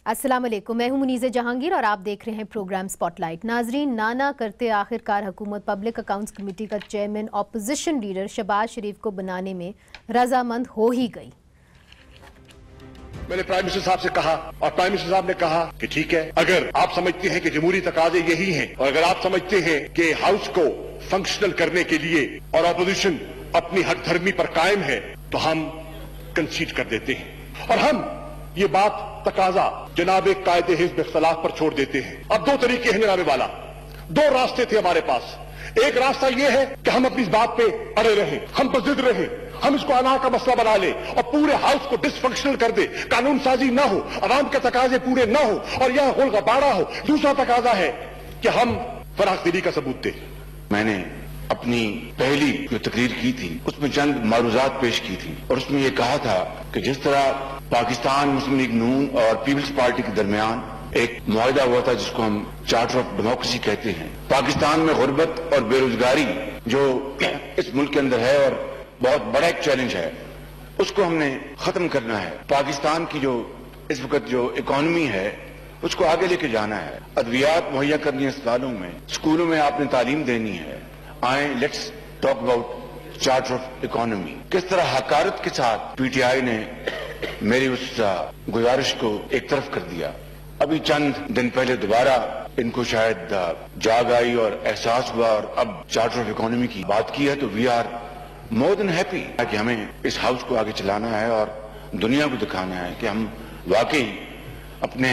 अस्सलाम वालेकुम, मैं हूं मुनीज़े जहांगीर और आप देख रहे हैं प्रोग्राम स्पॉटलाइट। नाजरीन, नाना करते आखिरकार हुकूमत पब्लिक अकाउंट्स कमेटी का चेयरमैन ऑपोजिशन लीडर शहबाज शरीफ को बनाने में रजामंद हो ही गई। मैंने प्राइम मिनिस्टर साहब से कहा और प्राइम मिनिस्टर साहब ने कहा कि ठीक है, अगर आप समझते हैं कि जमहूरी तकाजे यही हैं और अगर आप समझते हैं कि हाउस को फंक्शनल करने के लिए और ऑपोजिशन अपनी हक धर्मी पर कायम है तो हम कंसीड कर देते हैं और हम ये बात तकाजा जनाब कायदे हिज़्ब इख्तिलाफ पर छोड़ देते हैं। अब दो तरीके हैं जनाब वाला, दो रास्ते थे हमारे पास। एक रास्ता ये है कि हम अपनी इस बात पे अड़े रहें, हम पर जिद रहें, हम इसको अना का मसला बना ले और पूरे हाउस को डिसफंक्शनल कर दे, कानून साजी ना हो, अवाम के तकाजे पूरे ना हो और यह गुलगबाड़ा हो। दूसरा तकाजा है कि हम फराखदिली का सबूत दें। मैंने अपनी पहली जो तकरीर की थी उसमें चंद मारूजात पेश की थी और उसमें यह कहा था कि जिस तरह पाकिस्तान मुस्लिम लीग नून और पीपल्स पार्टी के दरमियान एक मुआहदा हुआ था जिसको हम चार्टर ऑफ डेमोक्रेसी कहते हैं, पाकिस्तान में गुर्बत और बेरोजगारी जो इस मुल्क के अंदर है और बहुत बड़ा एक चैलेंज है, उसको हमने खत्म करना है। पाकिस्तान की जो इस वक्त जो इकॉनमी है उसको आगे लेके जाना है, अद्वियात मुहैया करनी है अस्पतालों में, स्कूलों में आपने तालीम देनी है। आए let's talk about charter of economy. किस तरह हकारत के साथ पीटीआई ने मेरी उस गुजारिश को एक तरफ कर दिया। अभी चंद दिन पहले दोबारा इनको शायद जाग आई और एहसास हुआ और अब चार्टर ऑफ इकोनॉमी की बात की है तो we are more than happy कि हमें इस हाउस को आगे चलाना है और दुनिया को दिखाना है कि हम वाकई अपने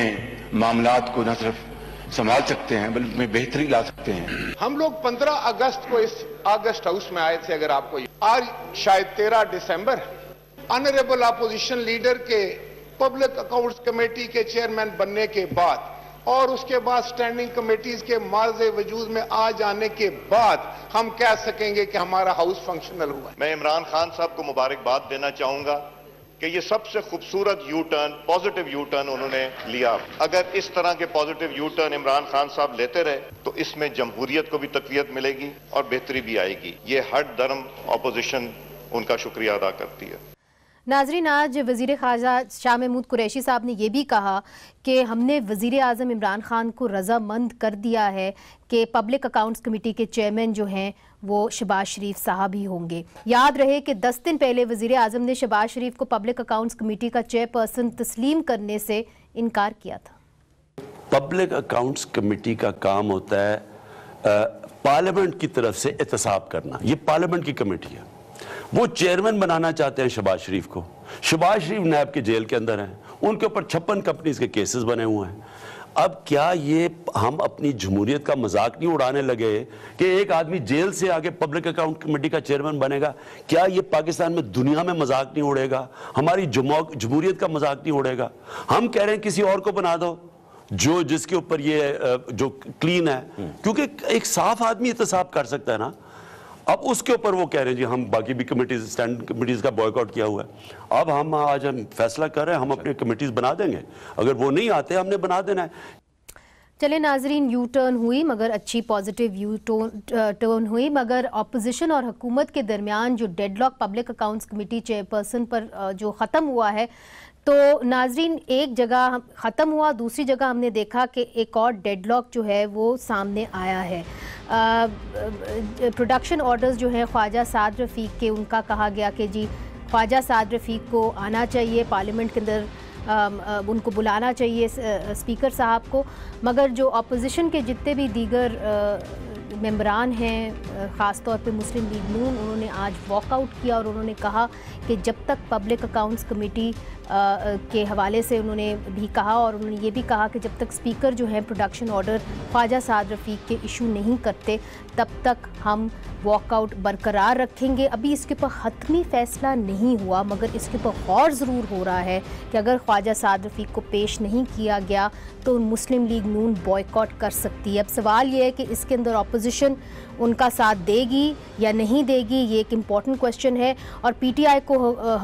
मामलात को न सिर्फ संभाल सकते हैं बल्कि में बेहतरी ला सकते हैं। हम लोग 15 अगस्त को इस ऑगस्ट हाउस में आए थे। अगर आपको आज शायद 13 दिसंबर, ऑनरेबल अपोजिशन लीडर के पब्लिक अकाउंट्स कमेटी के चेयरमैन बनने के बाद और उसके बाद स्टैंडिंग कमेटीज के माज़े वजूद में आ जाने के बाद हम कह सकेंगे कि हमारा हाउस फंक्शनल हुआ। मैं इमरान खान साहब को मुबारकबाद देना चाहूंगा कि ये सबसे खूबसूरत U turn, positive U turn उन्होंने लिया। अगर इस तरह के positive U turn Imran Khan साहब लेते रहे तो इसमें जमहूरियत को भी तकवीत मिलेगी और बेहतरी भी आएगी। ये हर धर्म ऑपोजिशन उनका शुक्रिया अदा करती है। नाजरीन, आज वज़ीर ख़ारजा शाह महमूद कुरैशी साहब ने यह भी कहा कि हमने वज़ीर आज़म इमरान खान को रज़ामंद कर दिया है कि पब्लिक अकाउंट्स कमेटी के चेयरमैन जो हैं वो शहबाज शरीफ साहब ही होंगे। याद रहे कि 10 दिन पहले वज़ीर आज़म ने शहबाज शरीफ को पब्लिक अकाउंट्स कमेटी का चेयरपर्सन तस्लीम करने से इनकार किया था। पब्लिक अकाउंट्स कमेटी का काम होता है पार्लियामेंट की तरफ से एहतसाब करना। ये पार्लियामेंट की कमेटी है। वो चेयरमैन बनाना चाहते हैं शहबाज शरीफ को। शहबाज शरीफ नैब के जेल के अंदर हैं, उनके ऊपर 56 कंपनीज के केसेस बने हुए हैं। अब क्या ये हम अपनी जमहूरियत का मजाक नहीं उड़ाने लगे कि एक आदमी जेल से आके पब्लिक अकाउंट कमेटी का चेयरमैन बनेगा? क्या ये पाकिस्तान में दुनिया में मजाक नहीं उड़ेगा? हमारी जमहूरियत का मजाक नहीं उड़ेगा? हम कह रहे हैं किसी और को बना दो जो जिसके ऊपर ये जो क्लीन है, क्योंकि एक साफ आदमी एहतसाब कर सकता है ना। अब उसके ऊपर वो कह रहे हैं जी हम बाकी भी कमेटीज, स्टैंडिंग कमेटीज का बॉयकॉट किया हुआ है। अब हम आज फैसला कर रहे हैं, हम अपनी कमेटीज बना देंगे। अगर वो नहीं आते हमने बना देना है। चले नाजरीन, यू टर्न हुई मगर अच्छी पॉजिटिव यू टर्न हुई, मगर अपोजिशन और हुकूमत के दरमियान जो deadlock public accounts committee chairperson पर जो ख़त्म हुआ है, तो नाजरीन एक जगह ख़त्म हुआ, दूसरी जगह हमने देखा कि एक और डेडलॉक जो है वो सामने आया है। प्रोडक्शन ऑर्डर्स जो है ख्वाजा साद रफ़ीक के, उनका कहा गया कि जी ख्वाजा साद रफ़ीक को आना चाहिए पार्लियामेंट के अंदर, उनको बुलाना चाहिए स्पीकर साहब को। मगर जो अपोजिशन के जितने भी दीगर मेंबरान हैं, ख़ास तौर पे मुस्लिम लीग नून, उन्होंने आज वॉकआउट किया और उन्होंने कहा कि जब तक पब्लिक अकाउंट्स कमेटी के हवाले से उन्होंने भी कहा और उन्होंने ये भी कहा कि जब तक स्पीकर जो हैं प्रोडक्शन ऑर्डर ख्वाजा साद रफ़ीक के इशू नहीं करते तब तक हम वॉकआउट बरकरार रखेंगे। अभी इसके ऊपर हतमी फ़ैसला नहीं हुआ, मगर इसके ऊपर गौर ज़रूर हो रहा है कि अगर ख्वाजा साद रफ़ीक को पेश नहीं किया गया तो मुस्लिम लीग नून बॉयकॉट कर सकती है। अब सवाल ये है कि इसके अंदर अपोजिशन उनका साथ देगी या नहीं देगी, ये एक इम्पॉर्टेंट क्वेश्चन है। और पीटीआई को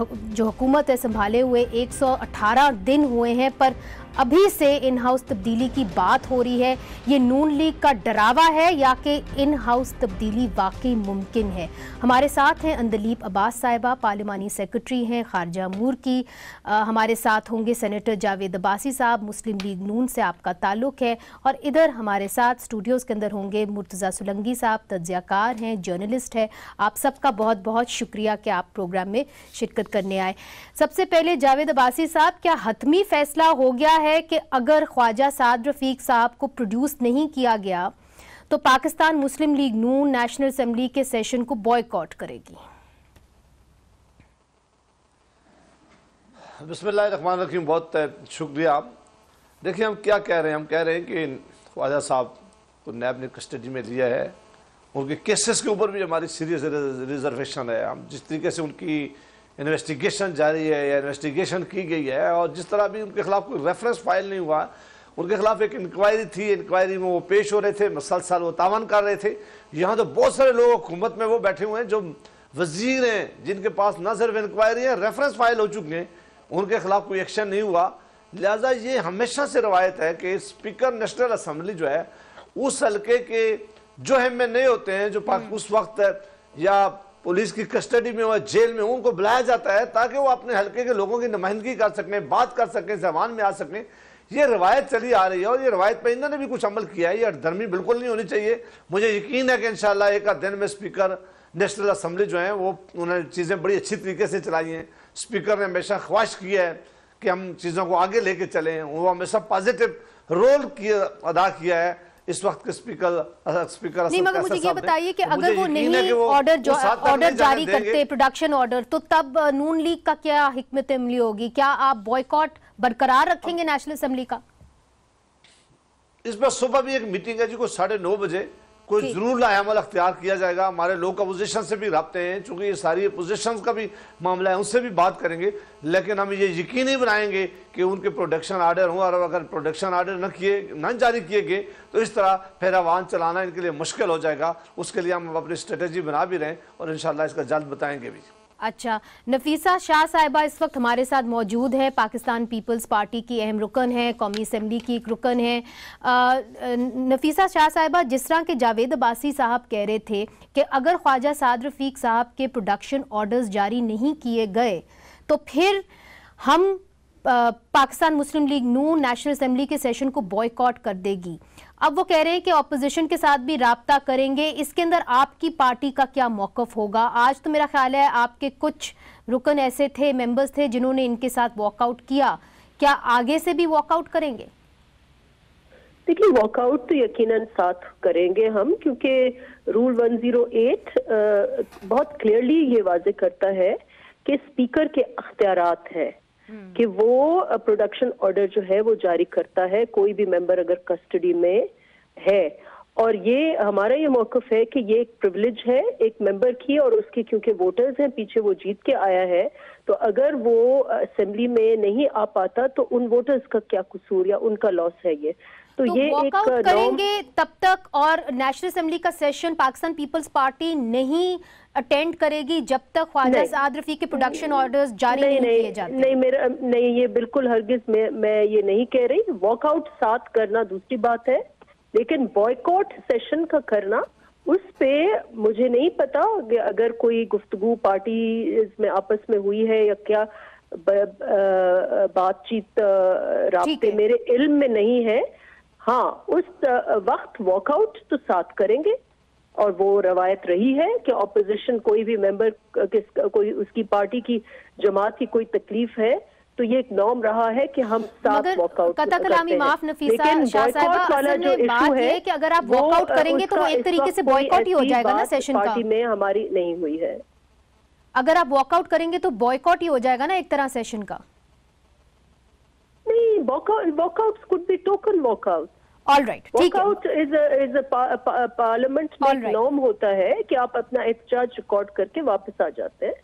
जो हुकूमत है संभाले हुए 118 दिन हुए हैं, पर अभी से इन हाउस तब्दीली की बात हो रही है, ये नून लीग का डरावा है या कि इन हाउस तब्दीली वाकई मुमकिन है? हमारे साथ हैं अंदलीब अब्बास साहिबा, पार्लिमानी सेक्रेटरी हैं खारजा अमूर की। हमारे साथ होंगे सेनेटर जावेद अब्बासी साहब, मुस्लिम लीग नून से आपका ताल्लुक है। और इधर हमारे साथ स्टूडियोज़ के अंदर होंगे मुर्तज़ा सुलंगी साहब, तज्ज़ियाकार हैं, जर्नलिस्ट है। आप सबका बहुत बहुत शुक्रिया कि आप प्रोग्राम में शिरकत करने आए। सबसे पहले जावेद अब्बासी साहब, क्या हतमी फैसला हो गया है कि अगर ख्वाजा साद रफीक साहब को प्रोड्यूस नहीं किया गया तो पाकिस्तान मुस्लिम लीग नून नेशनल असेंबली के सेशन को बॉयकॉट करेगी? बिस्मिल्लाहिर्रहमानिर्रहीम, बहुत शुक्रिया। देखिए, हम क्या कह रहे हैं, हम कह रहे हैं कि ख्वाजा साहब को नैब ने कस्टडी में लिया है, उनके केसेस के ऊपर भी हमारी सीरियस रिजर्वेशन है। हम जिस तरीके से उनकी इन्वेस्टिगेशन जारी है या इन्वेस्टिगेशन की गई है और जिस तरह भी उनके खिलाफ कोई रेफरेंस फाइल नहीं हुआ, उनके खिलाफ एक इंक्वायरी थी, इंक्वायरी में वो पेश हो रहे थे, मसलसल वो तावन कर रहे थे। यहाँ तो बहुत सारे लोग हुकूमत में वो बैठे हुए हैं जो वजीर हैं, जिनके पास न सिर्फ इंक्वायरी है, रेफरेंस फाइल हो चुके हैं, उनके खिलाफ कोई एक्शन नहीं हुआ। लिहाजा ये हमेशा से रवायत है कि स्पीकर नेशनल असम्बली जो है उस हल्के के जो एमएनए होते हैं, जो उस वक्त या पुलिस की कस्टडी में हो, जेल में, उनको बुलाया जाता है ताकि वो अपने हल्के के लोगों की नुमाइंदगी कर सकें, बात कर सकें, ज़बान में आ सकें। ये रवायत चली आ रही है और ये रवायत पर इन्होंने भी कुछ अमल किया है। ये धर्मी बिल्कुल नहीं होनी चाहिए। मुझे यकीन है कि इंशाल्लाह एक आध दिन में स्पीकर नेशनल असम्बली जो है वो उन्होंने चीज़ें बड़ी अच्छी तरीके से चलाई हैं। स्पीकर ने हमेशा ख्वाहिश की है कि हम चीज़ों को आगे लेके चलें, वो हमेशा पॉजिटिव रोल अदा किया है इस वक्त के स्पीकर नहीं, मगर मुझे ये बताइए कि अगर वो नहीं ऑर्डर जारी करते, प्रोडक्शन ऑर्डर, तो तब नून लीग का क्या हिकमत अमली होगी? क्या आप बॉयकॉट बरकरार रखेंगे नेशनल असेंबली का? इस पर सुबह भी एक मीटिंग है जी, को 9:30 बजे कोई जरूर लाएअमल अख्तियार किया जाएगा। हमारे लोग अपोजिशन से भी रब्ते हैं, चूंकि ये सारी अपोजिशन का भी मामला है, उनसे भी बात करेंगे। लेकिन हम ये यकीनी बनाएंगे कि उनके प्रोडक्शन आर्डर हों, और अगर प्रोडक्शन आर्डर न जारी किए गए तो इस तरह फिर अवान चलाना इनके लिए मुश्किल हो जाएगा। उसके लिए हम अपनी स्ट्रेटेजी बना भी रहे हैं और इंशाल्लाह इसका जल्द बताएंगे भी। अच्छा, नफीसा शाह साहिबा इस वक्त हमारे साथ मौजूद है, पाकिस्तान पीपल्स पार्टी की अहम रुकन है, कौमी असेंबली की एक रुकन है। नफीसा शाह साहिबा, जिस तरह के जावेद अब्बासी साहब कह रहे थे कि अगर ख्वाजा साद रफीक साहब के प्रोडक्शन ऑर्डर्स जारी नहीं किए गए तो फिर हम पाकिस्तान मुस्लिम लीग नून नेशनल असेंबली के सेशन को बॉयकॉट कर देगी। अब वो कह रहे हैं कि ऑपोजिशन के साथ भी राब्ता करेंगे। इसके अंदर आपकी पार्टी का क्या मौक़िफ़ होगा? आज तो मेरा ख्याल है आपके कुछ रुकन ऐसे थे, मेंबर्स थे, जिन्होंने इनके साथ वॉकआउट किया। क्या आगे से भी वॉकआउट करेंगे? देखिए, वॉकआउट तो यकीनन साथ करेंगे हम, क्योंकि रूल 108 बहुत क्लियरली ये वाज़े करता है कि स्पीकर के अख्तियारात है कि वो प्रोडक्शन ऑर्डर जो है वो जारी करता है, कोई भी मेंबर अगर कस्टडी में है। और ये हमारा ये मौक़िफ़ है कि ये एक प्रिविलेज है एक मेंबर की, और उसके क्योंकि वोटर्स हैं, पीछे वो जीत के आया है, तो अगर वो असेंबली में नहीं आ पाता तो उन वोटर्स का क्या कसूर या उनका लॉस है ये। तो ये वॉकआउट करेंगे तब तक, और नेशनल असेंबली का सेशन पाकिस्तान पीपल्स पार्टी नहीं अटेंड करेगी जब तक ख्वाजा साद रफीक के प्रोडक्शन ऑर्डर्स जारी नहीं किए जाते? नहीं, ये बिल्कुल हरगिज मैं ये नहीं कह रही। वॉकआउट साथ करना दूसरी बात है, लेकिन बॉयकॉट सेशन का करना, उस पे मुझे नहीं पता कि अगर कोई गुफ्तगू पार्टी में आपस में हुई है या क्या बातचीत राब्ते मेरे इल्म में नहीं है। हाँ, उस वक्त वॉकआउट तो साथ करेंगे, और वो रवायत रही है कि ऑपोजिशन कोई भी मेंबर कोई उसकी पार्टी की जमात की कोई तकलीफ है तो ये एक नॉर्म रहा है कि हम साथ वॉकआउट करते हैं। माफ नफीसा शाह साहिबा, वाला जो इशू है कि अगर आप वॉकआउट करेंगे तो वो एक तरीके से बॉयकॉट ही हो जाएगा ना सेशन का। पार्टी में हमारी नहीं हुई है। अगर आप वॉकआउट करेंगे तो बॉयकॉट ही हो जाएगा ना एक तरह सेशन का? नहीं, walkouts could be token walkout. All right, walkout is parliament में एक नॉर्म होता है कि आप अपना एहतजाज रिकॉर्ड करके वापस आ जाते हैं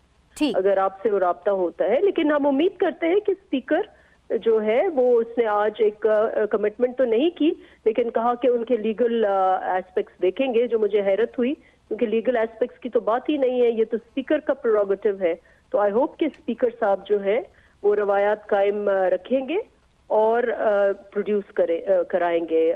अगर आपसे वो राब्ता होता है। लेकिन हम उम्मीद करते हैं कि स्पीकर जो है वो उसने आज एक कमिटमेंट तो नहीं की, लेकिन कहा कि उनके लीगल एस्पेक्ट्स देखेंगे, जो मुझे हैरत हुई क्योंकि लीगल एस्पेक्ट्स की तो बात ही नहीं है, ये तो स्पीकर का प्रोरोगेटिव है। तो आई होप कि स्पीकर साहब जो है वो रवायात कायम रखेंगे اور پروڈیوس کرائیں گے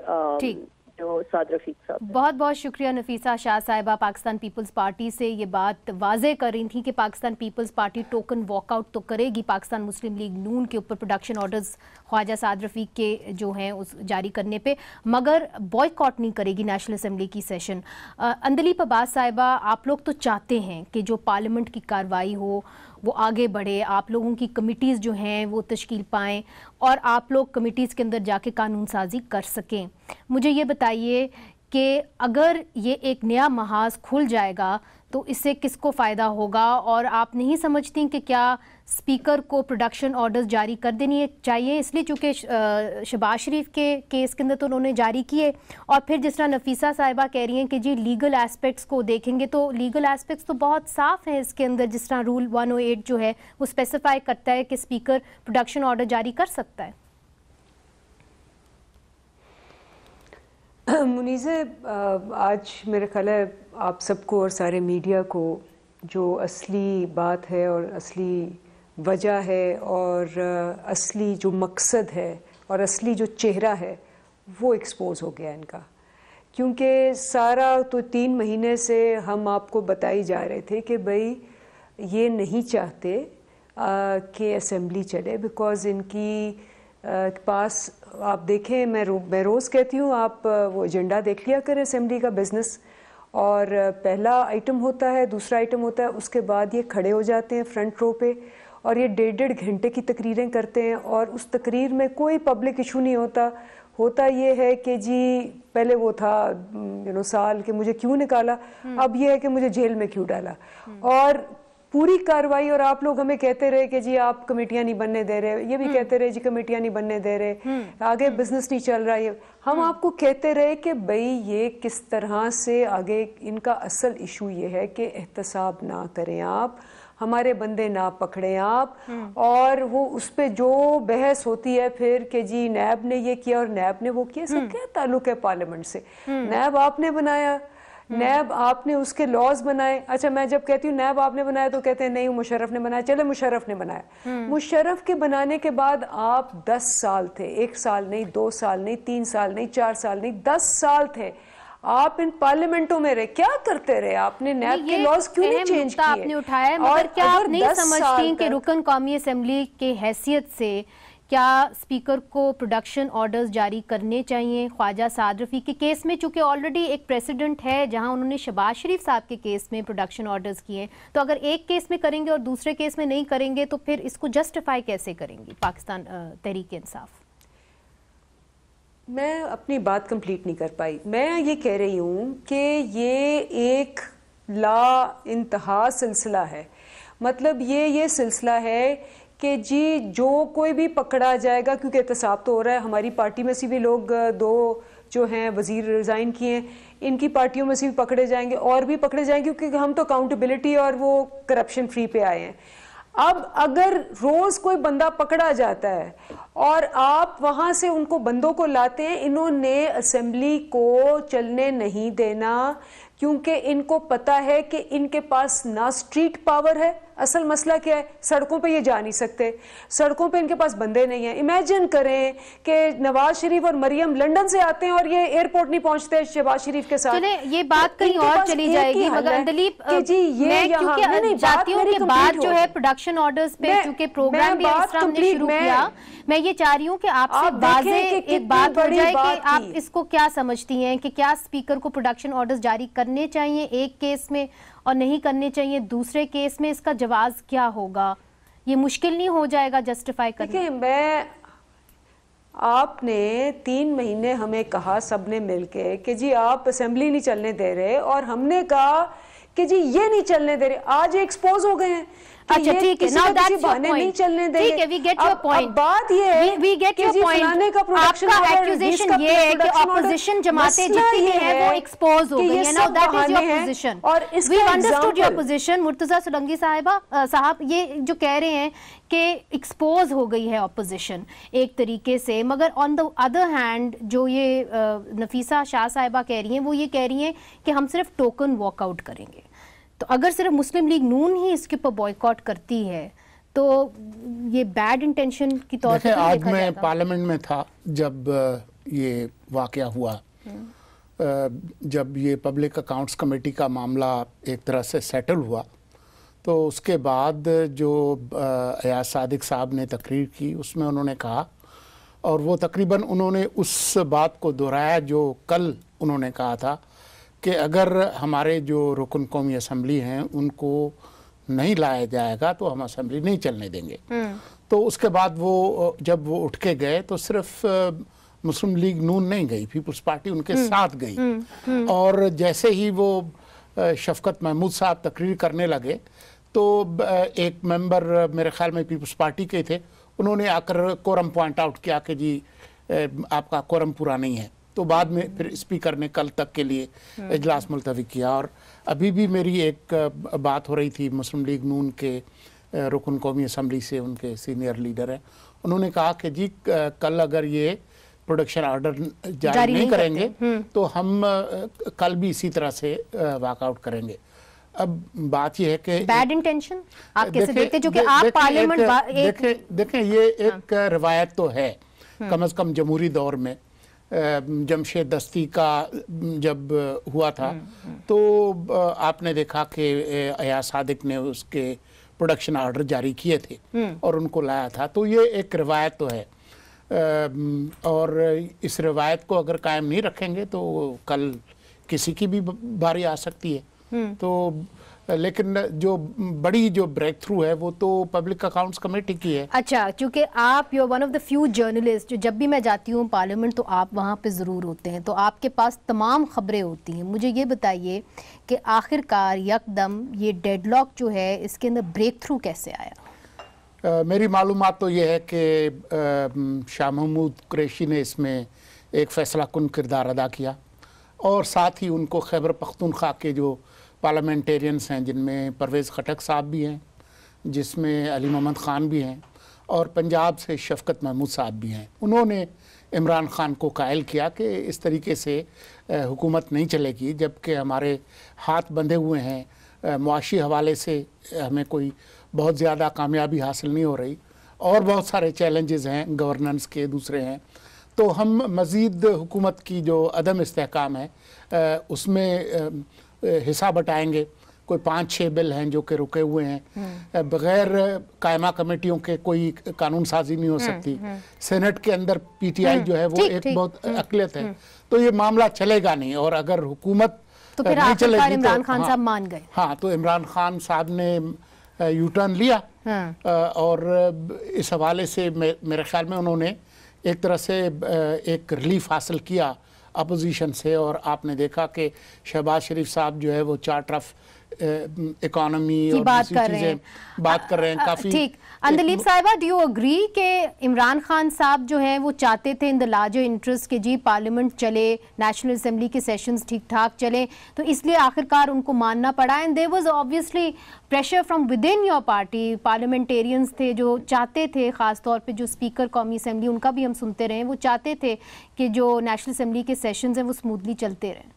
سعد رفیق صاحب. بہت بہت شکریہ نفیسہ شاہ صاحبہ پاکستان پیپلز پارٹی سے یہ بات واضح کر رہی تھی کہ Pakistan Peoples Party token walk out تو کرے گی پاکستان مسلم لیگ نون کے اوپر پروڈکشن آرڈرز خواجہ سعد رفیق کے جو ہیں اس جاری کرنے پہ، مگر بوائیکاٹ نہیں کرے گی نیشنل اسمبلی کی سیشن. اندلیپ عباس صاحبہ، آپ لوگ تو چاہتے ہیں کہ جو پارلیمنٹ کی کارروائی ہو وہ آگے بڑھے، آپ لوگوں کی کمیٹیز جو ہیں وہ تشکیل پائیں اور آپ لوگ کمیٹیز کے اندر جا کے قانون سازی کر سکیں. مجھے یہ بتائیے کہ اگر یہ ایک نیا محاذ کھل جائے گا تو اس سے کس کو فائدہ ہوگا، اور آپ نہیں سمجھتی کہ کیا اسپیکر کو پروڈکشن آرڈرز جاری کر دینی چاہیے، اس لیے چونکہ شہباز شریف کے کیس کے اندر تو انہوں نے جاری کیے، اور پھر جس طرح نفیسہ صاحبہ کہہ رہی ہیں کہ جی لیگل ایسپیکٹس کو دیکھیں گے، تو لیگل ایسپیکٹس تو بہت صاف ہیں اس کے اندر، جس طرح رول 108 جو ہے وہ اسپیسیفائی کرتا ہے کہ اسپیکر پروڈکشن آرڈر جاری کر سکتا ہے. منیزہ، آج میرے خیال ہے آپ سب کو اور سارے میڈیا کو جو اصلی بات ہے اور اصلی وجہ ہے اور اصلی جو مقصد ہے اور اصلی جو چہرہ ہے وہ ایکسپوز ہو گیا ان کا. کیونکہ سارا تو 3 مہینے سے ہم آپ کو بتائی جا رہے تھے کہ بھئی یہ نہیں چاہتے کہ اسمبلی چلے، بیکاز ان کی پاس آپ دیکھیں، میں روز کہتی ہوں آپ وہ ایجنڈا دیکھ لیا کریں اسمبلی کا بزنس، اور پہلا آئٹم ہوتا ہے، دوسرا آئٹم ہوتا ہے، اس کے بعد یہ کھڑے ہو جاتے ہیں فرنٹ رو پہ اور یہ 1.5 گھنٹے کی تقریریں کرتے ہیں، اور اس تقریر میں کوئی پبلک ایشو نہیں ہوتا یہ ہے کہ جی پہلے وہ تھا سال کہ مجھے کیوں نکالا، اب یہ ہے کہ مجھے جیل میں کیوں ڈالا، اور پوری کاروائی. اور آپ لوگ ہمیں کہتے رہے کہ جی آپ کمیٹیاں نہیں بننے دے رہے، یہ بھی کہتے رہے جی کمیٹیاں نہیں بننے دے رہے، آگے بزنس نہیں چل رہا. ہم آپ کو کہتے رہے کہ بھئی یہ کس طرح سے آگے، ان کا اصل ایشو یہ ہے کہ احتساب نہ کریں آپ، ہمارے بندے نہ پکڑیں آپ، اور وہ اس پہ جو بحث ہوتی ہے پھر کہ جی نیب نے یہ کیا اور نیب نے وہ کیا. سب کیا تعلق ہے پارلیمنٹ سے؟ نیب آپ نے بنایا، نیب آپ نے اس کے لاز بنائے. اچھا میں جب کہتی ہوں نیب آپ نے بنایا تو کہتے ہیں نہیں مشرف نے بنایا. چلے مشرف نے بنایا، مشرف کے بنانے کے بعد آپ 10 سال تھے، 1 سال نہیں، 2 سال نہیں، 3 سال نہیں، 4 سال نہیں، 10 سال تھے آپ ان پارلیمنٹوں میں رہے. کیا کرتے رہے آپ نے؟ نیب کے لاز کیوں نہیں چینج کیے؟ آپ نے اٹھایا، مگر کیا آپ نہیں سمجھتی کہ رکن قومی اسمبلی کے حیثیت سے کیا اسپیکر کو پروڈکشن آرڈرز جاری کرنے چاہیے خواجہ سعد رفیق کے کیس میں؟ چونکہ آلریڈی ایک پریسیڈنٹ ہے جہاں انہوں نے شہباز شریف صاحب کے کیس میں پروڈکشن آرڈرز کیے، تو اگر ایک کیس میں کریں گے اور دوسرے کیس میں نہیں کریں گے تو پھر اس کو جسٹیفائی کیسے کریں گی پاکستان تحریک انصاف؟ میں اپنی بات کمپلیٹ نہیں کر پائی. میں یہ کہہ رہی ہوں کہ یہ ایک لا انتہا سلسلہ ہے. مطلب یہ سلسلہ ہے کہ جی جو کوئی بھی پکڑا جائے گا، کیونکہ احتساب تو ہو رہا ہے، ہماری پارٹی میں سے بھی لوگ 2 جو ہیں وزیر ریزائن کیے ہیں، ان کی پارٹیوں میں سے بھی پکڑے جائیں گے اور بھی پکڑے جائیں گے، کیونکہ ہم تو اکاؤنٹیبلٹی اور وہ کرپشن فری پہ آئے ہیں. اب اگر روز کوئی بندہ پکڑا جاتا ہے اور آپ وہاں سے ان کو بندوں کو لاتے ہیں، انہوں نے اسمبلی کو چلنے نہیں دینا، کیونکہ ان کو پتا ہے کہ ان کے پاس نہ سٹریٹ پاور ہے. اصل مسئلہ کیا ہے؟ سڑکوں پہ یہ جا نہیں سکتے، سڑکوں پہ ان کے پاس بندے نہیں ہیں. امیجن کریں کہ نواز شریف اور مریم لنڈن سے آتے ہیں اور یہ ایئرپورٹ نہیں پہنچتے شہباز شریف کے ساتھ. چلیں یہ بات کہیں اور چلی جائے گی، مگر اندلیپ میں کیونکہ جاتیوں کے بعد جو ہے پروڈکشن آرڈرز پہ چونکہ پروگرام بھی اس طرح ہم نے شروع کیا، میں یہ چاہ رہی ہوں کہ آپ سے واضح ایک بات ہو جائے کہ آپ اس کو کیا سمجھتی ہیں کہ کیا اسپیکر کو پروڈکشن آرڈرز جاری کرنے چاہیے ایک کیس میں اور نہیں کرنے چاہیے دوسرے کیس میں؟ اس کا جواز کیا ہوگا؟ یہ مشکل نہیں ہو جائے گا جسٹیفائی کرنا؟ دیکھیں، آپ نے 3 مہینے ہمیں کہا سب نے مل کے کہ جی آپ اسمبلی نہیں چلنے دے رہے، اور ہم نے کہا کہ جی یہ نہیں چلنے دے رہے. آج یہ ایکسپوز ہو گئے ہیں. اچھا ٹھیک ہے، now that's your point. نہیں چلنے دیں گے. we get your point. بات یہ ہے we get your point. آپ کا accusation یہ ہے کہ opposition جماعتیں جتنی بھی ہیں وہ ایکسپوز ہو گئی ہیں. now that is your position. we understood your position. Murtaza Solangi صاحب یہ جو کہہ رہے ہیں کہ ایکسپوز ہو گئی ہے اپوزیشن ایک طریقے سے، مگر آن دا ادر ہینڈ جو یہ نفیسہ شاہ صاحبہ کہہ رہی ہیں وہ یہ کہہ رہی ہیں کہ ہم صرف ٹوکن واک آؤٹ کریں گے. تو اگر صرف مسلم لیگ نون ہی اس کے اوپر بوائیکاٹ کرتی ہے تو یہ بیڈ انٹینشن کی طور پر آج میں پارلیمنٹ میں تھا جب یہ واقعہ ہوا، جب یہ پبلک اکاؤنٹس کمیٹی کا معاملہ ایک طرح سے سیٹل ہوا، تو اس کے بعد جو ایاز صادق صاحب نے تقریر کی اس میں انہوں نے کہا، اور وہ تقریباً انہوں نے اس بات کو دہرایا جو کل انہوں نے کہا تھا کہ اگر ہمارے جو رکن قومی اسمبلی ہیں ان کو نہیں لایا جائے گا تو ہم اسمبلی نہیں چلنے دیں گے۔ تو اس کے بعد وہ جب وہ اٹھ کے گئے تو صرف مسلم لیگ نون نہیں گئی، پیپلز پارٹی ان کے ساتھ گئی، اور جیسے ہی وہ شفقت محمود صاحب تقریر کرنے لگے تو ایک ممبر میرے خیال میں پیپلز پارٹی کے تھے، انہوں نے آ کر کورم پوائنٹ آؤٹ کیا کہ جی آپ کا کورم پورا نہیں ہے۔ تو بعد میں پھر اسپیکر نے کل تک کے لیے اجلاس ملتوی کیا، اور ابھی بھی میری ایک بات ہو رہی تھی مسلم لیگ نون کے رکن قومی اسمبلی سے، ان کے سینئر لیڈر ہیں، انہوں نے کہا کہ جی کل اگر یہ پروڈکشن آرڈر جاری نہیں کریں گے تو ہم کل بھی اسی طرح سے واک آؤٹ کریں گے۔ اب بات یہ ہے کہ بیڈ انٹینشن آپ کیسے دیکھتے ہیں، جو کہ آپ پارلیمنٹ دیکھیں یہ ایک روایت تو ہے، کم از کم جمہوری دور میں جمشید دستی کا جب ہوا تھا تو آپ نے دیکھا کہ ایاز صادق نے اس کے پروڈکشن آرڈر جاری کیے تھے اور ان کو لایا تھا، تو یہ ایک روایت تو ہے، اور اس روایت کو اگر قائم نہیں رکھیں گے تو کل کسی کی بھی باری آ سکتی ہے۔ تو لیکن جو بڑی جو بریک تھرو ہے وہ تو پبلک اکاؤنٹس کمیٹی کی ہے۔ اچھا، چونکہ آپ you one of the few journalist جو جب بھی میں جاتی ہوں پارلیمنٹ تو آپ وہاں پہ ضرور ہوتے ہیں، تو آپ کے پاس تمام خبریں ہوتی ہیں، مجھے یہ بتائیے کہ آخر کار یکدم یہ ڈیڈ لاک جو ہے اس کے اندر بریک تھرو کیسے آیا؟ میری معلومات تو یہ ہے کہ شاہ محمود قریشی نے اس میں ایک فیصلہ کن کردار ادا کیا، اور ساتھ ہی ان کو خیبر پختونخوا کے جو پارلیمنٹیرینز ہیں جن میں پرویز خٹک صاحب بھی ہیں، جس میں علی محمد خان بھی ہیں، اور پنجاب سے شفقت محمود صاحب بھی ہیں، انہوں نے عمران خان کو قائل کیا کہ اس طریقے سے حکومت نہیں چلے گی، جبکہ ہمارے ہاتھ بندھے ہوئے ہیں، معاشی حوالے سے ہمیں کوئی بہت زیادہ کامیابی حاصل نہیں ہو رہی، اور بہت سارے چیلنجز ہیں گورننس کے دوسرے ہیں، تو ہم مزید حکومت کی جو عدم استحکام ہے اس میں حصہ بٹائیں گے۔ کوئی 5-6 بل ہیں جو کہ رکے ہوئے ہیں، بغیر قائمہ کمیٹیوں کے کوئی قانون سازی نہیں ہو سکتی، سینٹ کے اندر پی ٹی آئی جو ہے وہ ایک بہت اقلیت ہے، تو یہ معاملہ چلے گا نہیں، اور اگر حکومت نہیں چلے گی عمران خان صاحب مان گئے۔ ہاں، تو عمران خان صاحب نے یو ٹرن لیا، اور اس حوالے سے میرے خیال میں انہوں نے ایک طرح سے ایک ریلیف حاصل کیا اپوزیشن سے، اور آپ نے دیکھا کہ شہباز شریف صاحب جو ہے وہ چارٹر آف اکانومی اور دوسری چیزیں بات کر رہے ہیں کافی۔ ٹھیک، اندلیب صاحبہ، ڈو یو اگری کہ عمران خان صاحب جو ہیں وہ چاہتے تھے ان دا لارجر انٹرسٹ کہ جی پارلیمنٹ چلے، نیشنل اسمبلی کے سیشنز ٹھیک ٹھاک چلیں، تو اس لیے آخر کار ان کو ماننا پڑا، and there was obviously pressure from with in your party, parliamentarians تھے جو چاہتے تھے، خاص طور پہ جو اسپیکر قومی اسمبلی ان کا بھی ہم سنتے رہے، وہ چاہتے تھے کہ جو نیشنل اسمبلی کے سیشنز ہیں وہ اسموتھلی چلتے رہیں۔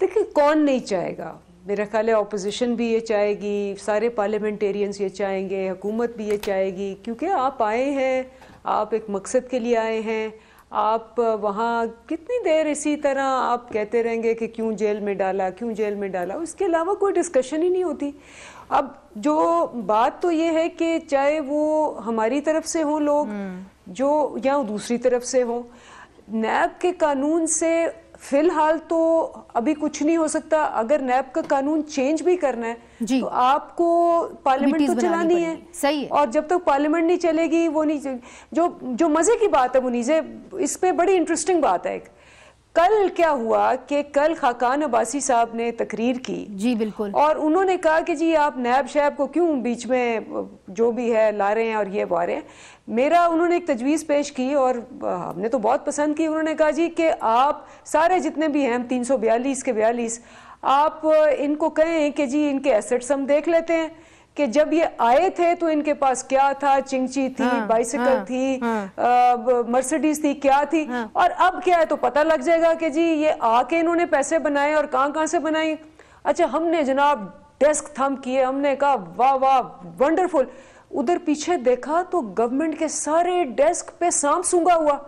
دیکھیں کون نہیں چاہے گا، میرا خیال ہے اپوزیشن بھی یہ چاہے گی، سارے پارلیمنٹیرینز یہ چاہیں گے، حکومت بھی یہ چاہے گی، کیونکہ آپ آئے ہیں، آپ ایک مقصد کے لیے آئے ہیں، آپ وہاں کتنی دیر اسی طرح آپ کہتے رہیں گے کہ کیوں جیل میں ڈالا، کیوں جیل میں ڈالا، اس کے علاوہ کوئی ڈسکشن ہی نہیں ہوتی۔ اب جو بات تو یہ ہے کہ چاہے وہ ہماری طرف سے ہوں لوگ جو یا دوسری طرف سے ہوں، نیب کے قانون سے فی الحال تو ابھی کچھ نہیں ہو سکتا، اگر نیب کا قانون چینج بھی کرنا ہے تو آپ کو پارلیمنٹ تو چلانی ہے، اور جب تک پارلیمنٹ نہیں چلے گی وہ نہیں، جو مزے کی بات ہے منیزے، اس پہ بڑی انٹرسٹنگ بات ہے، کل کیا ہوا کہ کل خاقان عباسی صاحب نے تقریر کی، جی بالکل، اور انہوں نے کہا کہ جی آپ نیب شیب کو کیوں بیچ میں جو بھی ہے لا رہے ہیں اور یہ وہ رہے ہیں۔ انہوں نے ایک تجویز پیش کی اور ہم نے تو بہت پسند کی، انہوں نے کہا جی کہ آپ سارے جتنے بھی ہیں 342 کے 42 آپ ان کو کہیں کہ جی ان کے ایسٹس ہم دیکھ لیتے ہیں کہ جب یہ آئے تھے تو ان کے پاس کیا تھا، چنگچی تھی، بائسیکل تھی، مرسیڈیز تھی، کیا تھی، اور اب کیا ہے تو پتہ لگ جائے گا کہ جی یہ آ کے انہوں نے پیسے بنائے اور کہاں سے بنائے۔ اچھا، ہم نے جناب डेस्क थम किए, हमने कहा वाह वाह वंडरफुल। उधर पीछे देखा तो गवर्नमेंट के सारे डेस्क पे सांप सूंघा हुआ।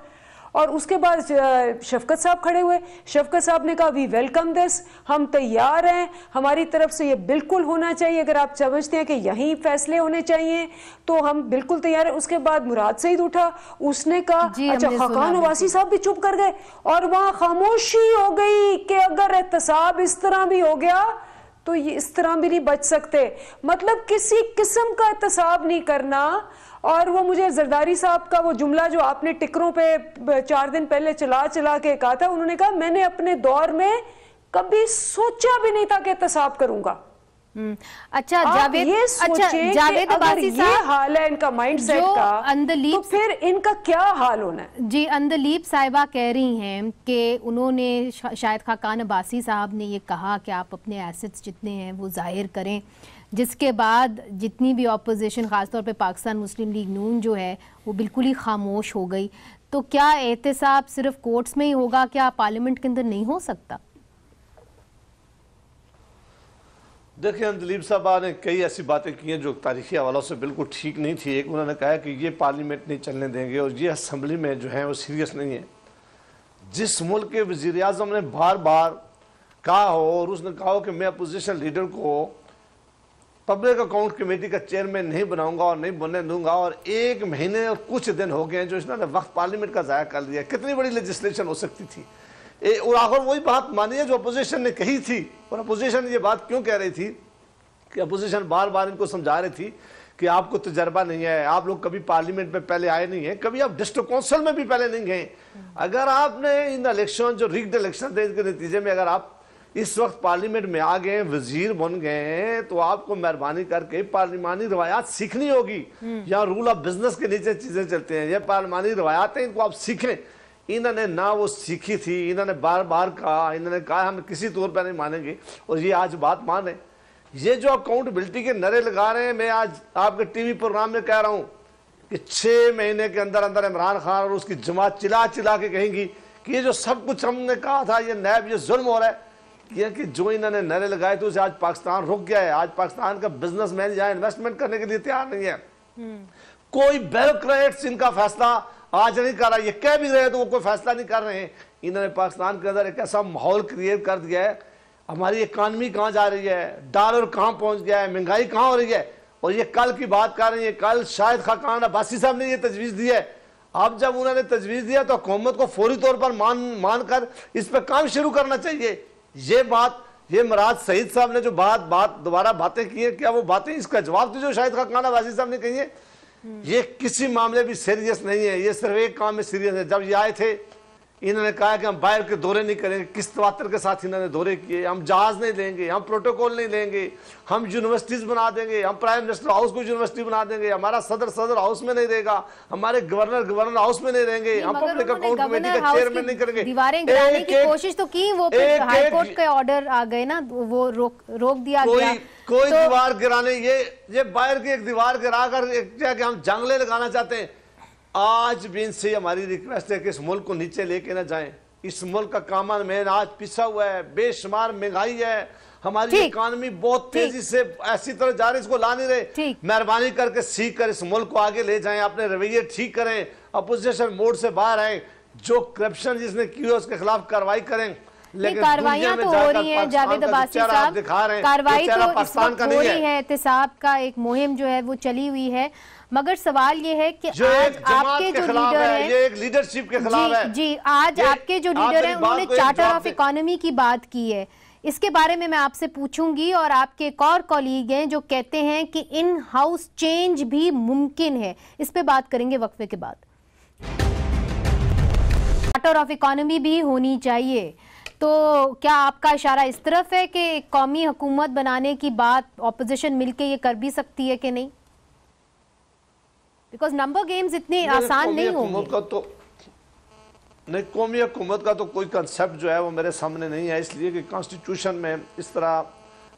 और उसके बाद शफकत साहब खड़े हुए, शफकत साहब ने कहा वी वेलकम दिस, हम तैयार हैं, हमारी तरफ से ये बिल्कुल होना चाहिए, अगर आप समझते हैं कि यहीं फैसले होने चाहिए तो हम बिल्कुल तैयार हैं। उसके बाद मुराद सईद उठा, उसने कहा अच्छा, खाकान अब्बासी साहब भी चुप कर गए और वहां खामोशी हो गई कि अगर एहतसाब इस तरह भी हो गया तो ये इस तरह भी नहीं बच सकते। मतलब किसी किस्म का एहतसाब नहीं करना। और वो मुझे जरदारी साहब का वो जुमला जो आपने टिकरों पे 4 दिन पहले चला के कहा था, उन्होंने कहा मैंने अपने दौर में कभी सोचा भी नहीं था कि एहतसाब करूंगा। अच्छा जावेद, ये जावेद अब्बासी साहब, ये हाल है इनका माइंडसेट का, तो फिर इनका क्या हाल होना है? जी, अंदलीब साहिबा कह रही हैं कि उन्होंने शायद खाकान अब्बासी साहब ने ये कहा कि आप अपने एसेट्स जितने हैं वो जाहिर करें, जिसके बाद जितनी भी अपोजिशन ख़ासतौर पे पाकिस्तान मुस्लिम लीग नून जो है वो बिल्कुल ही खामोश हो गई। तो क्या एहतसाब सिर्फ कोर्ट्स में ही होगा, क्या पार्लियामेंट के अंदर नहीं हो सकता? देखिए, अंदलीब साहबा ने कई ऐसी बातें की हैं जो तारीखी हवालों से बिल्कुल ठीक नहीं थी। एक उन्होंने कहा कि ये पार्लियामेंट नहीं चलने देंगे और ये असम्बली में जो है वो सीरियस नहीं है। जिस मुल्क के वज़ीर आज़म ने बार बार कहा हो और उसने कहा हो कि मैं अपोजिशन लीडर को पब्लिक अकाउंट कमेटी का चेयरमैन नहीं बनाऊंगा और नहीं बनने दूंगा, और 1 महीने और कुछ दिन हो गए जो इसने वक्त पार्लियामेंट का ज़ाया कर दिया। कितनी बड़ी लेजिस्लेशन हो सकती थी। और आखिर वही बात मानी है जो अपोजिशन ने कही थी। और अपोजिशन ये बात क्यों कह रही थी कि अपोजिशन बार बार इनको समझा रही थी कि आपको तजर्बा नहीं है, आप लोग कभी पार्लियामेंट में पहले आए नहीं है, कभी आप डिस्ट्रिक्ट काउंसिल में भी पहले नहीं गए। अगर आपने इन इलेक्शन जो रिग्ड इलेक्शन थे इनके नतीजे में अगर आप इस वक्त पार्लियामेंट में आ गए, वजीर बन गए, तो आपको मेहरबानी करके पार्लिमानी रवायात सीखनी होगी। यहाँ रूल ऑफ बिजनेस के नीचे चीजें चलते हैं, ये पार्लिमानी रवायात हैं, इनको आप सीखें। इन्होंने ना वो सीखी थी, इन्होंने बार बार कहा, इन्होंने कहा हम किसी तौर पर नहीं मानेंगे, और ये आज बात माने। ये जो अकाउंटेबिलिटी के नारे लगा रहे हैं, मैं आज आपके टीवी प्रोग्राम में कह रहा हूँ कि 6 महीने के अंदर अंदर इमरान खान और उसकी जमात चिल्ला चिल्ला के कहेंगी कि ये जो सब कुछ हमने कहा था ये नैब, ये जुल्म हो रहा है। ये कि जो इन्होंने नारे लगाए थे उसे आज पाकिस्तान रुक गया है। आज पाकिस्तान का बिजनेसमैन यहाँ इन्वेस्टमेंट करने के लिए तैयार नहीं है। कोई ब्यूरोक्रेट्स इनका फैसला आज नहीं कर रहा। ये कह भी रहे तो वो कोई फैसला नहीं कर रहे हैं। इन्होंने पाकिस्तान के अंदर एक ऐसा माहौल क्रिएट कर दिया है, हमारी इकानमी कहाँ जा रही है, डॉलर कहाँ पहुंच गया है, महंगाई कहाँ हो रही है। और ये कल की बात कर रही है, कल शायद खाकान अब्बासी साहब ने ये तजवीज़ दी है। अब जब उन्होंने तजवीज़ दिया तो हुकूमत को फौरी तौर पर मान कर इस पर काम शुरू करना चाहिए। ये बात, ये मुराद सईद साहब ने जो दोबारा बातें की है, क्या वो बातें इसका जवाब थी जो शायद खाकान अब्बासी साहब ने कही है? ये किसी मामले भी सीरियस नहीं है, ये सिर्फ एक काम में सीरियस है। जब ये आए थे इन्होंने कहा कि हम बाहर के दौरे नहीं करेंगे, किस तवातर के साथ इन्होंने दौरे किए, हम जहाज नहीं लेंगे, हम प्रोटोकॉल नहीं लेंगे, हम यूनिवर्सिटीज बना देंगे, हम प्राइम मिनिस्टर हाउस को यूनिवर्सिटी बना देंगे, हमारा सदर हाउस में नहीं रहेगा, हमारे गवर्नर हाउस में नहीं रहेंगे, हम पब्लिक अकाउंट कमेटी का चेयरमैन नहीं करेंगे। दीवारें गिराने की कोशिश तो की, वो हाई कोर्ट के ऑर्डर आ गए ना, वो रोक दिया गया। कोई दीवार गिराने, ये बाहर की एक दीवार गिरा कर हम जंगले लगाना चाहते हैं। आज भी इनसे हमारी रिक्वेस्ट है कि इस मुल्क को नीचे लेके ना जाएं। इस मुल्क का कामन में आज पिसा हुआ है, बेशुमार महंगाई है, हमारी इकानमी बहुत तेजी से ऐसी तरह जा रही, इसको ला नहीं रहे। मेहरबानी करके सीख कर इस मुल्क को आगे ले जाएं, अपने रवैये ठीक करें, अपोजिशन मोड से बाहर आए, जो करप्शन जिसने की है उसके खिलाफ कार्रवाई करें। लेकिन कार्रवाइयां तो हो रही हैं जावेद अब्बासी साहब, कार्रवाई तो इस वक्त हो रही है, एहतसाब का एक मुहिम जो है वो चली हुई है। मगर सवाल ये है कि आज आपके जो लीडर हैं, ये एक लीडरशिप के खिलाफ है। जी, आज आपके जो लीडर हैं उन्होंने चार्टर ऑफ इकोनॉमी की बात की है। इसके बारे में मैं आपसे पूछूंगी। और आपके एक और कॉलीग हैं जो कहते हैं कि इन हाउस चेंज भी मुमकिन है, इस पे बात करेंगे वक्फे के बाद। चार्टर ऑफ इकोनॉमी भी होनी चाहिए, तो क्या आपका इशारा इस तरफ है कि कौमी हुकूमत बनाने की बात ऑपोजिशन मिलके ये कर भी सकती है कि नहीं? बिकॉज नंबर गेम्स इतने आसान नहीं होंगे। नहीं, कौमी हुकूमत का तो कोई कंसेप्ट जो है वो मेरे सामने नहीं है, इसलिए कि कॉन्स्टिट्यूशन में इस तरह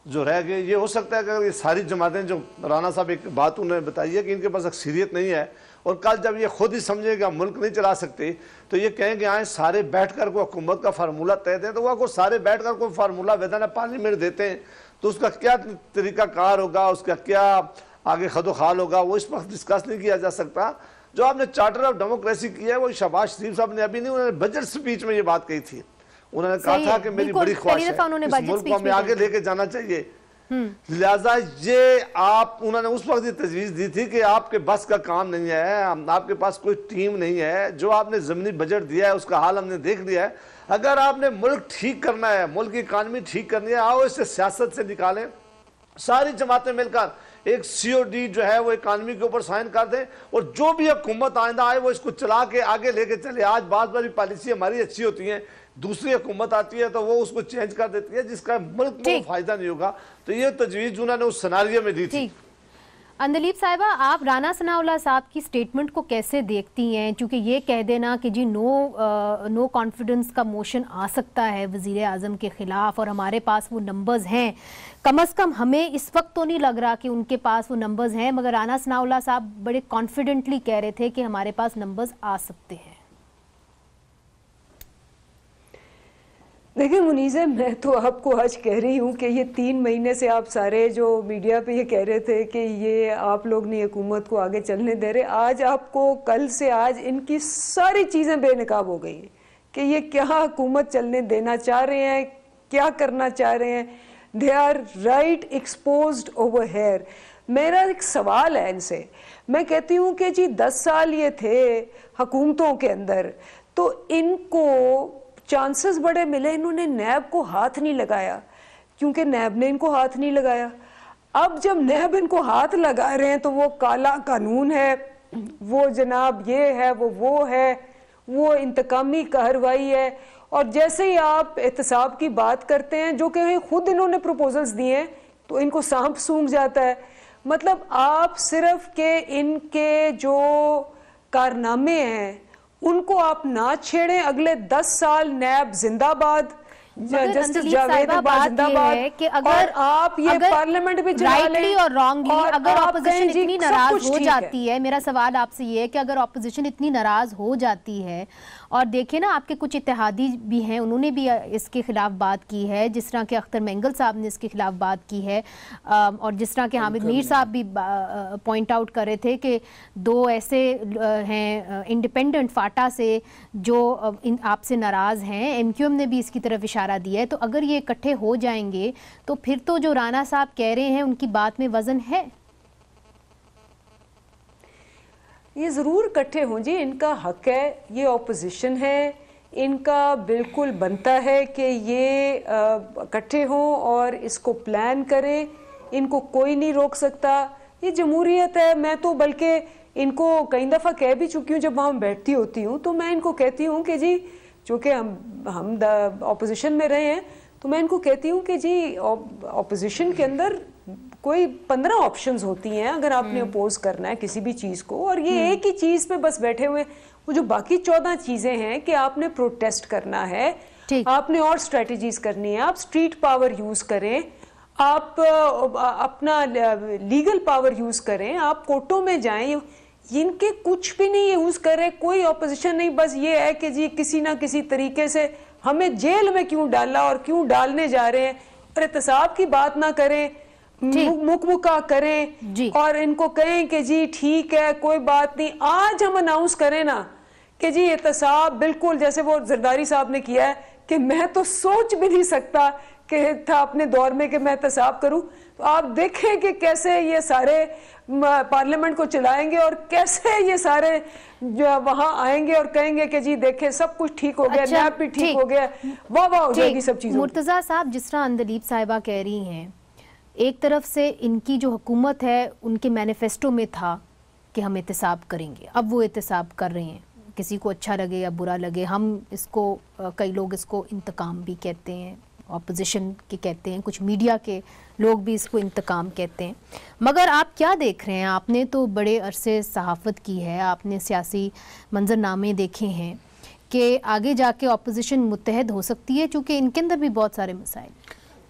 जो रह गए। ये हो सकता है कि अगर ये सारी जमातें, जो राना साहब एक बात उन्होंने बताई है कि इनके पास अक्सरियत नहीं है, और कल जब ये खुद ही समझेगा मुल्क नहीं चला सकते तो ये कहेंगे आए सारे बैठ कर कोई हुकूमत का फार्मूला तय दें, तो वह को सारे बैठ कर कोई फार्मूला विधान पार्लियामेंट देते हैं تو اس کا کیا طریقہ کار ہوگا, اس کا کیا آگے خد و خال ہوگا, وہ اس وقت ڈسکس نہیں کیا جا سکتا. جو آپ نے چارٹر آف ڈیموکریسی کیا ہے وہ شہباز شریف صاحب نے ابھی نہیں, انہوں نے بجٹ سپیچ میں یہ بات کہی تھی. انہوں نے کہا تھا کہ میری بڑی خواہش ہے اس ملک کو ہمیں آگے لے کے جانا چاہیے, لہذا یہ انہوں نے اس وقت یہ تجویز دی تھی کہ آپ کے بس کا کام نہیں ہے, آپ کے پاس کوئی ٹیم نہیں ہے, جو آپ نے ضمنی بجٹ دیا ہے اس کا حال ہم نے دیکھ لیا ہے, اگر آپ نے ملک ٹھیک کرنا ہے, ملک کی اکانومی ٹھیک کرنی ہے, آؤ اسے سیاست سے نکالیں, ساری جماعتیں مل کر ایک COD جو ہے وہ اکانومی کے اوپر سائن کر دیں, اور جو بھی حکومت آئندہ آئے وہ اس کو چلا کے آگے لے کے چلے. آج بعض باری پالیسی ہماری اچھی ہوتی ہیں, دوسری حکومت آتی ہے تو وہ اس کو چینج کر دیتی ہے جس کا ملک کو فائدہ نہیں ہوگا. تو یہ تجویز انہوں نے اس سناریو میں دی تھی. اندلیب صاحبہ, آپ رانا ثناء اللہ صاحب کی سٹیٹمنٹ کو کیسے دیکھتی ہیں؟ چونکہ یہ کہہ دینا کہ جی نو کانفیڈنس کا موشن آ سکتا ہے وزیر اعظم کے خلاف اور ہمارے پاس وہ نمبرز ہیں, کم از کم ہمیں اس وقت تو نہیں لگ رہا کہ ان کے پاس وہ نمبرز ہیں, مگر رانا ثناء اللہ صاحب بڑے کانفیڈنٹلی کہہ رہے تھے کہ ہمارے پاس نمبرز آ سکتے ہیں. دیکھیں منیزہ, میں تو آپ کو آج کہہ رہی ہوں کہ یہ 3 مہینے سے آپ سارے جو میڈیا پہ یہ کہہ رہے تھے کہ یہ آپ لوگ نہیں حکومت کو آگے چلنے دے رہے, آج آپ کو کل سے آج ان کی ساری چیزیں بے نقاب ہو گئی ہیں کہ یہ کیا حکومت چلنے دینا چاہ رہے ہیں, کیا کرنا چاہ رہے ہیں. They are right exposed over here. میرا ایک سوال ہے ان سے, میں کہتی ہوں کہ جی 10 سال یہ تھے حکومتوں کے اندر, تو ان کو چانسز بڑے ملے, انہوں نے نیب کو ہاتھ نہیں لگایا کیونکہ نیب نے ان کو ہاتھ نہیں لگایا. اب جب نیب ان کو ہاتھ لگا رہے ہیں تو وہ کالا قانون ہے, وہ جناب یہ ہے, وہ ہے, وہ انتقامی کارروائی ہے. اور جیسے ہی آپ احتساب کی بات کرتے ہیں جو کہ خود انہوں نے پروپوزلز دیے ہیں تو ان کو سانپ سونگ جاتا ہے. مطلب آپ صرف کہ ان کے جو کارنامے ہیں ان کو آپ نہ چھیڑیں, اگلے 10 سال نیب زندہ باد, جسٹس جاوید اقبال زندہ باد, اور آپ یہ پارلیمنٹ بھی چلا لیں. رائٹلی اور رانگلی اگر اپوزیشن اتنی ناراض ہو جاتی ہے, میرا سوال آپ سے یہ ہے کہ اگر اپوزیشن اتنی ناراض ہو جاتی ہے, اور دیکھیں نا آپ کے کچھ اتحادی بھی ہیں, انہوں نے بھی اس کے خلاف بات کی ہے, جس طرح کہ اختر مینگل صاحب نے اس کے خلاف بات کی ہے, اور جس طرح کہ حامد میر صاحب بھی پوائنٹ آؤٹ کر رہے تھے کہ 2 ایسے ہیں انڈیپینڈنٹ فاٹا سے جو آپ سے ناراض ہیں, MQM نے بھی اس کی طرف اشارہ دیا ہے. تو اگر یہ اکٹھے ہو جائیں گے تو پھر تو جو رانا صاحب کہہ رہے ہیں ان کی بات میں وزن ہے. یہ ضرور اکٹھے ہوں جی, ان کا حق ہے, یہ اپوزیشن ہے, ان کا بالکل بنتا ہے کہ یہ اکٹھے ہوں اور اس کو پلان کریں, ان کو کوئی نہیں روک سکتا, یہ جمہوریت ہے. میں تو بلکہ ان کو کئی دفعہ کہہ بھی چکی ہوں, جب وہاں بیٹھتی ہوتی ہوں تو میں ان کو کہتی ہوں کہ جی چونکہ ہم اپوزیشن میں رہے ہیں تو میں ان کو کہتی ہوں کہ جی اپوزیشن کے اندر کوئی 15 آپشنز ہوتی ہیں اگر آپ نے اپوز کرنا ہے کسی بھی چیز کو, اور یہ ایک ہی چیز پہ بس بیٹھے ہوئے, وہ جو باقی 14 چیزیں ہیں کہ آپ نے پروٹیسٹ کرنا ہے, آپ نے اور اسٹریٹجیز کرنی ہے, آپ اسٹریٹ پاور یوز کریں, آپ اپنا لیگل پاور یوز کریں, آپ کورٹوں میں جائیں, ان کے کچھ بھی نہیں یوز کرے, کوئی اپوزیشن نہیں. بس یہ ہے کہ جی کسی نہ کسی طریقے سے ہمیں جیل میں کیوں ڈالا اور کیوں ڈالنے جا رہے ہیں, اور احتساب کی بات نہ کریں, مکمکا کریں اور ان کو کہیں کہ جی ٹھیک ہے کوئی بات نہیں. آج ہم اناؤنس کریں نا کہ جی احتساب, بالکل جیسے وہ زرداری صاحب نے کیا ہے کہ میں تو سوچ بھی نہیں سکتا کہ تھا اپنے دور میں کہ میں احتساب کروں, تو آپ دیکھیں کہ کیسے یہ سارے پارلیمنٹ کو چلائیں گے اور کیسے یہ سارے وہاں آئیں گے اور کہیں گے کہ جی دیکھیں سب کچھ ٹھیک ہو گیا, نیب بھی ٹھیک ہو گیا, واہ واہ ہو جائے گی سب چیزوں. مرتضیٰ صاحب, جس طرح اندلیب صاحبہ کہہ رہی ہیں, ایک طرف سے ان کی جو حکومت ہے ان کے مینیفیسٹو میں تھا کہ ہم احتساب کریں گے, اب وہ احتساب کر رہے ہیں, کسی کو اچھا لگے یا برا لگے, ہم اس کو کئی لوگ اس کو انتقام بھی کہتے ہیں, اپوزیشن کے کہتے ہیں, کچھ میڈیا کے لوگ بھی اس کو انتقام کہتے ہیں. مگر آپ کیا دیکھ رہے ہیں, آپ نے تو بڑے عرصے صحافت کی ہے, آپ نے سیاسی منظرنامے دیکھے ہیں کہ آگے جا کے اپوزیشن متحد ہو سکتی ہے, چونکہ ان کے اندر بھی بہت سارے مسائل.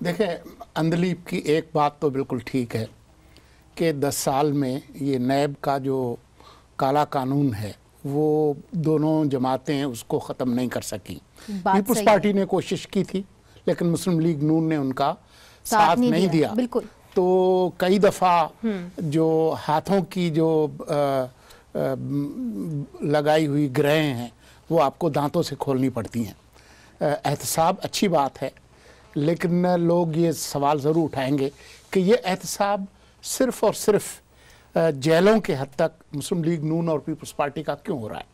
دیکھیں اندلیب کی ایک بات تو بالکل ٹھیک ہے کہ 10 سال میں یہ نیب کا جو کالا قانون ہے وہ دونوں جماعتیں اس کو ختم نہیں کر سکیں. پیپلز پارٹی نے کوشش کی تھی لیکن مسلم لیگ نون نے ان کا साथ नहीं दिया। बिल्कुल। तो कई दफ़ा जो हाथों की जो लगाई हुई ग्रहें हैं वो आपको दांतों से खोलनी पड़ती हैं। एहतसाब अच्छी बात है, लेकिन लोग ये सवाल ज़रूर उठाएंगे कि ये एहतसाब सिर्फ़ और सिर्फ जेलों के हद तक मुस्लिम लीग नून और पीपल्स पार्टी का क्यों हो रहा है?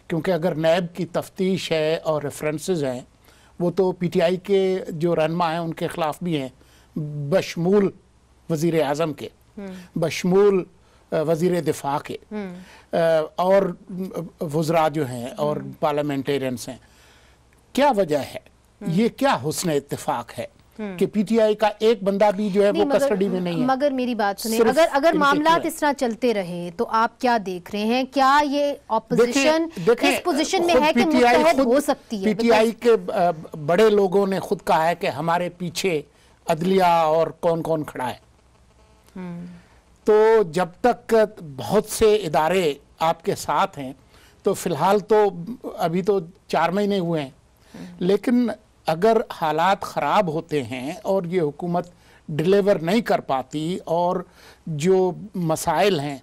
क्योंकि अगर नैब की तफ्तीश है और रेफरेंसेस हैं, वो तो पीटीआई के जो रहनुमा हैं उनके ख़िलाफ़ भी हैं, बशमूल वज़ीर आज़म के, बशमूल वज़ीर दिफा के, और वज़रा जो हैं और पार्लियामेंटेरियंस हैं। क्या वजह है? ये क्या हुस्न इत्तेफाक है कि पीटीआई का एक बंदा भी जो है वो कस्टडी में नहीं है? मगर मेरी बात सुने, अगर मामलात इस तरह चलते रहे तो आप क्या देख रहे हैं? क्या ये ऑपोजिशन इस पोजीशन में है कि मुत्तहद हो सकती है? पीटीआई के बड़े लोगों ने खुद कहा है कि हमारे पीछे अदलिया और कौन कौन खड़ा है। तो जब तक बहुत से इदारे आपके साथ हैं, तो फिलहाल तो अभी तो 4 महीने हुए हैं, लेकिन अगर हालात ख़राब होते हैं और ये हुकूमत डिलीवर नहीं कर पाती और जो मसाइल हैं,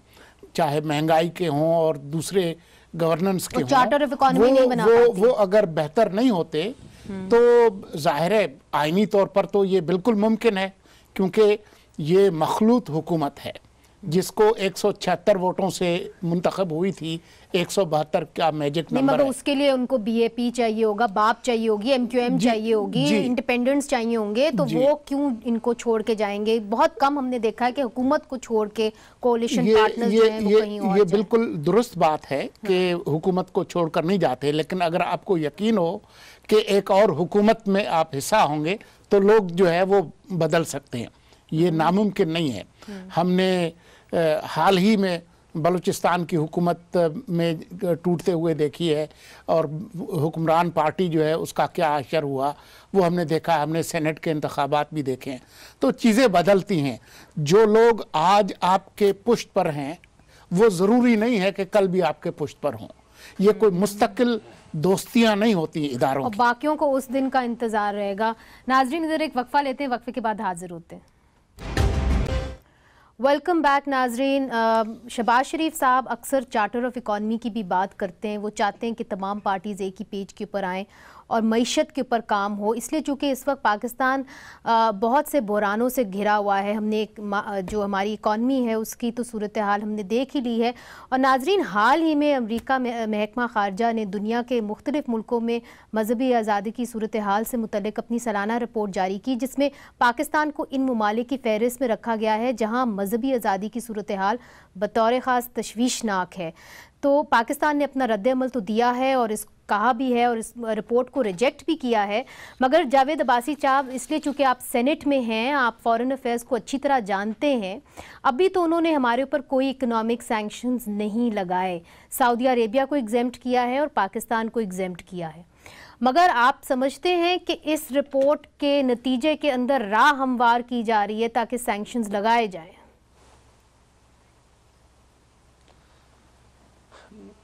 चाहे महंगाई के हों और दूसरे गवर्नेंस के हों, वो अगर बेहतर नहीं होते तो ज़ाहिर है आइनी तौर पर तो ये बिल्कुल मुमकिन है, क्योंकि ये मखलूत हुकूमत है जिसको 176 वोटों से मुंतखब हुई थी। 172 का मैजिक नंबर मगर उसके लिए उनको बीएपी चाहिए होगा, बाप चाहिए होगी, एमक्यूएम चाहिए होगी, इंडिपेंडेंट्स चाहिए होंगे, तो वो क्यों इनको छोड़ के जाएंगे? बहुत कम हमने देखा है कि हुकूमत को छोड़ के कोalition पार्टनर्स जो हैं वो कहीं और ये बिल्कुल दुरुस्त बात है कि हुकूमत को छोड़कर नहीं जाते, लेकिन अगर आपको यकीन हो कि एक और हुकूमत में आप हिस्सा होंगे तो लोग जो है वो बदल सकते हैं। ये नामुमकिन नहीं है। हमने हाल ही में बलूचिस्तान की हुकूमत में टूटते हुए देखी है और हुक्मरान पार्टी जो है उसका क्या असर हुआ वो हमने देखा। हमने सेनेट के इंतखाबात भी देखे हैं। तो चीज़ें बदलती हैं। जो लोग आज आपके पुष्ट पर हैं वो ज़रूरी नहीं है कि कल भी आपके पुष्ट पर हों। ये कोई मुस्तकिल दोस्तियां नहीं होती इदारों की। बाकियों को उस दिन का इंतज़ार रहेगा। नाज़रीन, इधर एक वक्फा लेते हैं, वक्फे के बाद हाजिर होते हैं। वेलकम बैक नाजरीन। शहबाज शरीफ साहब अक्सर चार्टर ऑफ इकॉनमी की भी बात करते हैं। वो चाहते हैं कि तमाम पार्टीज़ एक ही पेज के ऊपर आएँ और मईशत के ऊपर काम हो, इसलिए चूँकि इस वक्त पाकिस्तान बहुत से बहरानों से घिरा हुआ है। हमने जो हमारी इकॉनमी है उसकी तो सूरत हाल हमने देख ही ली है। और नाजरीन, हाल ही में अमरीका में महकमा ख़ारजा ने दुनिया के मुख्तलिफ मुल्कों में मजहबी आज़ादी की सूरत हाल से मुतल्लिक अपनी सालाना रिपोर्ट जारी की, जिसमें पाकिस्तान को इन ममालिक की फहरिस्त में रखा गया है जहाँ मजहबी आज़ादी की सूरत हाल बतौर ख़ास तशवीशनाक है। तो पाकिस्तान ने अपना रद्द-ए-अमल तो दिया है और इस कहा भी है और इस रिपोर्ट को रिजेक्ट भी किया है। मगर जावेद अब्बासी साहब, इसलिए चूँकि आप सेनेट में हैं, आप फॉरेन अफेयर्स को अच्छी तरह जानते हैं, अभी तो उन्होंने हमारे ऊपर कोई इकोनॉमिक सैंक्शंस नहीं लगाए। सऊदी अरेबिया को एग्जेम्प्ट किया है और पाकिस्तान को एग्जेम्प्ट किया है। मगर आप समझते हैं कि इस रिपोर्ट के नतीजे के अंदर राह हमवार की जा रही है ताकि सैंक्शंस लगाए जाएँ?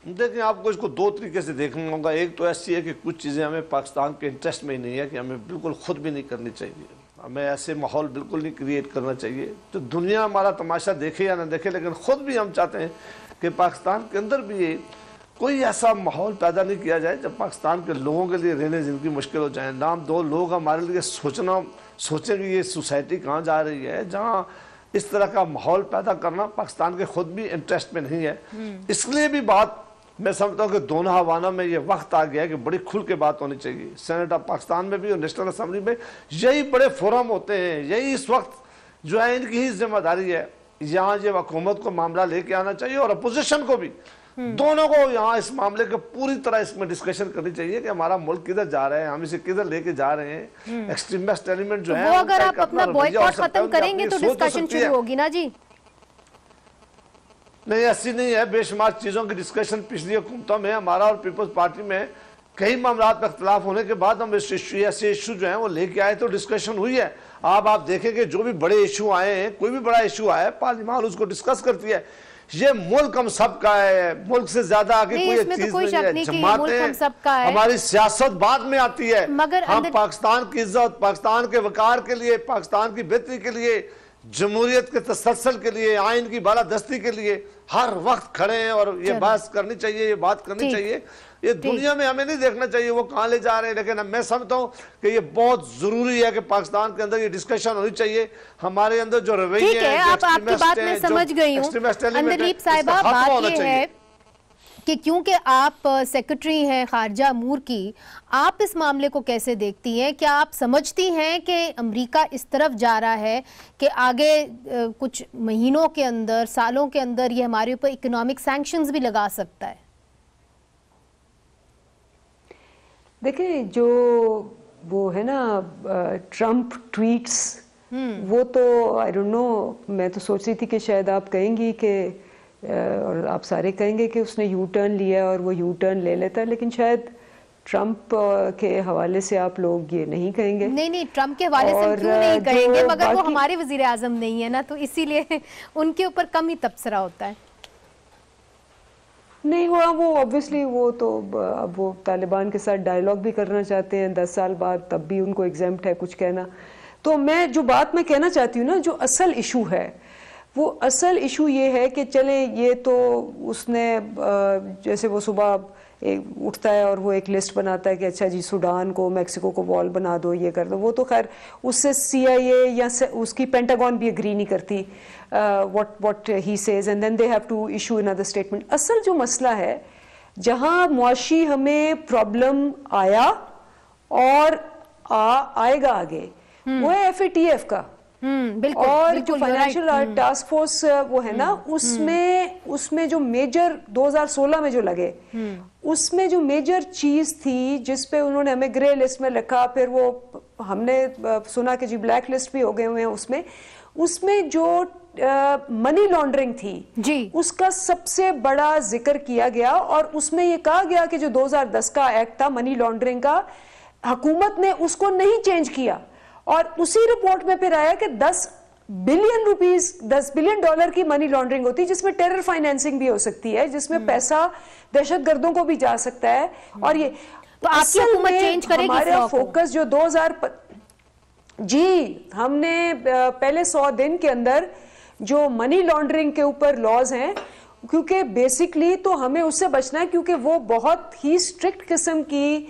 देखिए, आपको इसको 2 तरीके से देखना होगा। एक तो ऐसी है कि कुछ चीज़ें हमें पाकिस्तान के इंटरेस्ट में ही नहीं है कि हमें बिल्कुल ख़ुद भी नहीं करनी चाहिए। हमें ऐसे माहौल बिल्कुल नहीं क्रिएट करना चाहिए तो दुनिया हमारा तमाशा देखे या ना देखे, लेकिन ख़ुद भी हम चाहते हैं कि पाकिस्तान के अंदर भी कोई ऐसा माहौल पैदा नहीं किया जाए जब पाकिस्तान के लोगों के लिए रहने ज़िंदगी मुश्किल हो जाए। ना 2 लोग हमारे लिए सोचें कि ये सोसाइटी कहाँ जा रही है, जहाँ इस तरह का माहौल पैदा करना पाकिस्तान के खुद भी इंटरेस्ट में नहीं है। इसलिए भी बात मैं समझता हूँ कि दोनों हवाना में ये वक्त आ गया है कि बड़ी खुल के बात होनी चाहिए। सेनेट ऑफ पाकिस्तान में भी और नेशनल असम्बली में यही बड़े फोरम होते हैं, यही इस वक्त जो है इनकी ही जिम्मेदारी है। यहाँ ये हुकूमत को मामला लेके आना चाहिए और अपोजिशन को भी, दोनों को यहाँ इस मामले को पूरी तरह इसमें डिस्कशन करनी चाहिए कि हमारा मुल्क किधर जा रहा है, हम इसे किधर लेके जा रहे हैं। एक्सट्रीमिस्ट एलिमेंट जो है, अगर आप अपना बॉयकॉट खत्म करेंगे तो डिस्कशन शुरू होगी ना जी? नहीं, ऐसी नहीं है। बेशुमार चीज़ों की डिस्कशन पिछली हुकूमतों में हमारा और पीपल्स पार्टी में कई मामला पर इख्तलाफ होने के बाद हम ऐसे इशू जो हैं वो लेके आए तो डिस्कशन हुई है। आप देखें कि जो भी बड़े इशू आए हैं, कोई भी बड़ा इशू आया है, पार्लियामान उसको डिस्कस करती है। یہ ملک ہم سب کا ہے، ملک سے زیادہ آگے کوئی چیز نہیں ہے. جماعتیں ہماری سیاست بعد میں آتی ہے. ہم پاکستان کی عزت، پاکستان کے وقار کے لیے، پاکستان کی بہتری کے لیے، جمہوریت کے تسلسل کے لیے، آئین کی بالادستی کے لیے ہر وقت کھڑے ہیں. اور یہ بات کرنی چاہیے، یہ بات کرنی چاہیے. یہ دنیا میں ہمیں نہیں دیکھنا چاہیے وہ کہاں لے جا رہے ہیں، لیکن میں سمجھتا ہوں کہ یہ بہت ضروری ہے کہ پاکستان کے اندر یہ ڈسکشن ہونی چاہیے. ہمارے اندر جو رویے ہیں، آپ کی بات میں سمجھ گئی ہوں اندلیب صاحبہ. بات یہ ہے کہ کیونکہ آپ سیکرٹری ہیں خارجہ امور کی، آپ اس معاملے کو کیسے دیکھتی ہیں؟ کیا آپ سمجھتی ہیں کہ امریکہ اس طرف جا رہا ہے کہ آگے کچھ مہینوں کے اندر، سالوں کے اندر یہ ہمارے اوپر اکنامک سینکشنز بھی لگا سکتا ہے؟ دیکھیں جو وہ ہے نا ٹرمپ ٹویٹس، وہ تو آئی ڈونٹ نو، میں تو سوچ رہی تھی کہ شاید آپ کہیں گی کہ اور آپ سارے کہیں گے کہ اس نے یو ٹرن لیا اور وہ یو ٹرن لے لیتا ہے، لیکن شاید ٹرمپ کے حوالے سے آپ لوگ یہ نہیں کہیں گے. نہیں، ٹرمپ کے حوالے سے ہم کیوں نہیں کہیں گے، مگر وہ ہمارے وزیر اعظم نہیں ہے نا، تو اسی لیے ان کے اوپر کم ہی تبصرہ ہوتا ہے. نہیں، وہ obviously وہ تو اب وہ طالبان کے ساتھ ڈائیلاگ بھی کرنا چاہتے ہیں 10 سال بعد، تب بھی ان کو ایگزیمپٹ ہے کچھ کہنا. تو میں جو بات میں کہنا چاہتی ہوں نا، جو اصل ایشو ہے، وہ اصل ایشو یہ ہے کہ چلیں یہ تو اس نے جیسے وہ صبح اٹھتا ہے اور وہ ایک لسٹ بناتا ہے کہ اچھا جی سوڈان کو، میکسیکو کو وال بنا دو، یہ کر دو. وہ تو خیر اس سے CIA یا اس کی پینٹاگون بھی اگری نہیں کرتی what he says, and then they have to issue another statement. اصل جو مسئلہ ہے جہاں معاشی ہمیں پرابلم آیا اور آئے گا آگے، وہ ہے FATF کا. اور جو فائنینشیل ٹاسک فورس وہ ہے نا، اس میں جو میجر 2016 میں جو لگے، اس میں جو میجر چیز تھی جس پہ انہوں نے ہمیں گرے لسٹ میں رکھا، پھر وہ ہم نے سنا کہ جی بلیک لسٹ بھی ہو گئے ہوئے ہیں. اس میں جو منی لانڈرنگ تھی جی، اس کا سب سے بڑا ذکر کیا گیا، اور اس میں یہ کہا گیا کہ جو 2010 کا ایکٹ تھا منی لانڈرنگ کا، حکومت نے اس کو نہیں چینج کیا. اور اسی رپورٹ میں پھر آیا کہ 10 بلین ڈالر کی منی لانڈرنگ ہوتی، جس میں ٹیرر فائنینسنگ بھی ہو سکتی ہے، جس میں پیسہ دہشت گردوں کو بھی جا سکتا ہے. اور یہ تو آپ کی حکومت چینج کرے گی ہمارا فوکس جو 2000 جی، ہم نے پہلے 100 دن کے اندر جو منی لانڈرنگ کے اوپر لاز ہیں، کیونکہ بیسکلی تو ہمیں اس سے بچنا ہے، کیونکہ وہ بہت ہی اسٹرکٹ قسم کی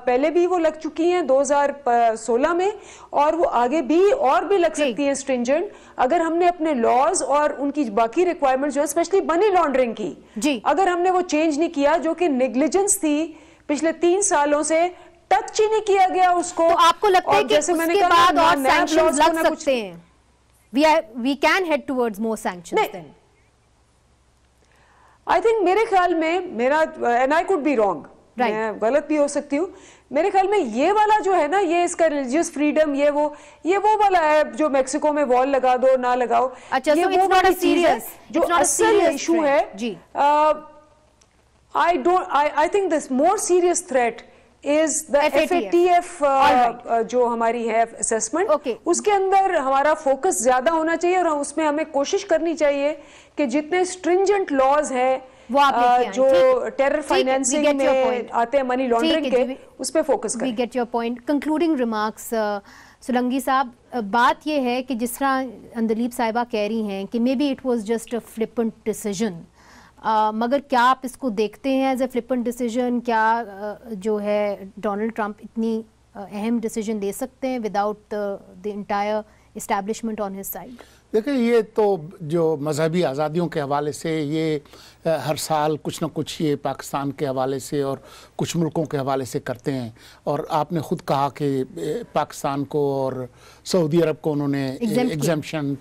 پہلے بھی وہ لگ چکی ہیں 2016 میں، اور وہ آگے بھی اور بھی لگ سکتی ہیں اسٹرنجنٹ، اگر ہم نے اپنے لاز اور ان کی باقی ریکوائرمنٹ جو ہے اسپیشلی منی لانڈرنگ کی اگر ہم نے وہ چینج نہیں کیا، جو کہ نیگلیجنس تھی پچھلے 3 سالوں سے، ٹچ ہی نہیں کیا گیا اس کو. تو آپ کو لگتا ہے کہ اس کے بعد اور سینکشنز لگ سکتے ہیں؟ We can head towards more sanctions then. I think میرے خیال میں میرا and I could be wrong، میں غلط بھی ہو سکتی ہوں، میرے خیال میں یہ والا جو ہے نا، یہ اس کا ریلیجیس فریڈم، یہ وہ والا ہے جو میکسیکو میں وال لگا دو نہ لگاؤ، یہ وہ والی چیز ہے جو اصل ایشو ہے. I think this more serious threat is the FATF جو ہماری ہے اسیسمنٹ، اس کے اندر ہمارا فوکس زیادہ ہونا چاہیے، اور اس میں ہمیں کوشش کرنی چاہیے کہ جتنے اسٹرنجنٹ لاز ہیں جو ٹیرر فائنینسنگ میں آتے ہیں منی لانڈرنگ کے، اس پہ فوکس کریں. We get your point. Concluding remarks Solangi صاحب، بات یہ ہے کہ جس طرح اندلیب صاحبہ کہہ رہی ہیں کہ may be it was just a flippant decision, مگر کیا آپ اس کو دیکھتے ہیں ایز اے فلپنٹ ڈیسیژن؟ کیا جو ہے ڈونلڈ ٹرمپ اتنی اہم ڈیسیژن لے سکتے ہیں without the entire establishment on his side? دیکھیں، یہ تو جو مذہبی آزادیوں کے حوالے سے یہ ہر سال کچھ نہ کچھ یہ پاکستان کے حوالے سے اور کچھ ملکوں کے حوالے سے کرتے ہیں، اور آپ نے خود کہا کہ پاکستان کو اور سعودی عرب کو انہوں نے ایگزمپشن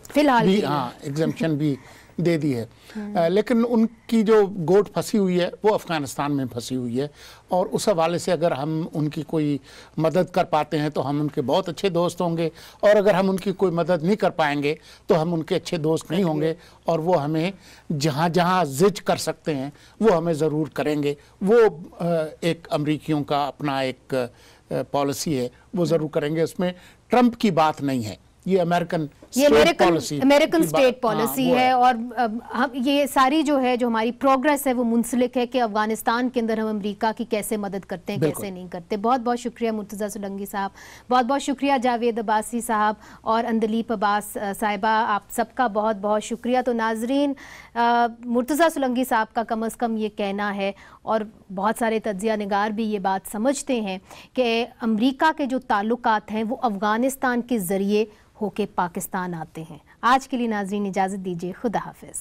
بھی دے دی ہے، لیکن ان کی جو گوٹ پھنسی ہوئی ہے وہ افغانستان میں پھنسی ہوئی ہے، اور اس حوالے سے اگر ہم ان کی کوئی مدد کر پاتے ہیں تو ہم ان کے بہت اچھے دوست ہوں گے، اور اگر ہم ان کی کوئی مدد نہیں کر پائیں گے تو ہم ان کے اچھے دوست نہیں ہوں گے، اور وہ ہمیں جہاں جہاں زج کر سکتے ہیں وہ ہمیں ضرور کریں گے. وہ ایک امریکیوں کا اپنا ایک پالیسی ہے، وہ ضرور کریں گے، اس میں ٹرمپ کی بات نہیں ہے، یہ امریکن یہ امریکن اسٹیٹ پالیسی ہے، اور یہ ساری جو ہے جو ہماری پروگریس ہے وہ منسلک ہے کہ افغانستان کے اندر ہم امریکہ کی کیسے مدد کرتے ہیں، کیسے نہیں کرتے۔ بہت بہت شکریہ مرتضیٰ سولنگی صاحب، بہت بہت شکریہ جاوید عباسی صاحب اور اندلیپ عباس صاحبہ، آپ سب کا بہت بہت شکریہ۔ تو ناظرین، مرتضیٰ سولنگی صاحب کا کم از کم یہ کہنا ہے، اور بہت سارے تجزیہ نگار بھی یہ بات سمجھتے ہیں کہ امریکہ کے جو تعلقات ہیں وہ افغانستان کے ذریعے ہو کے پاکستان آتے ہیں۔ آج کے لیے ناظرین اجازت دیجیے، خدا حافظ۔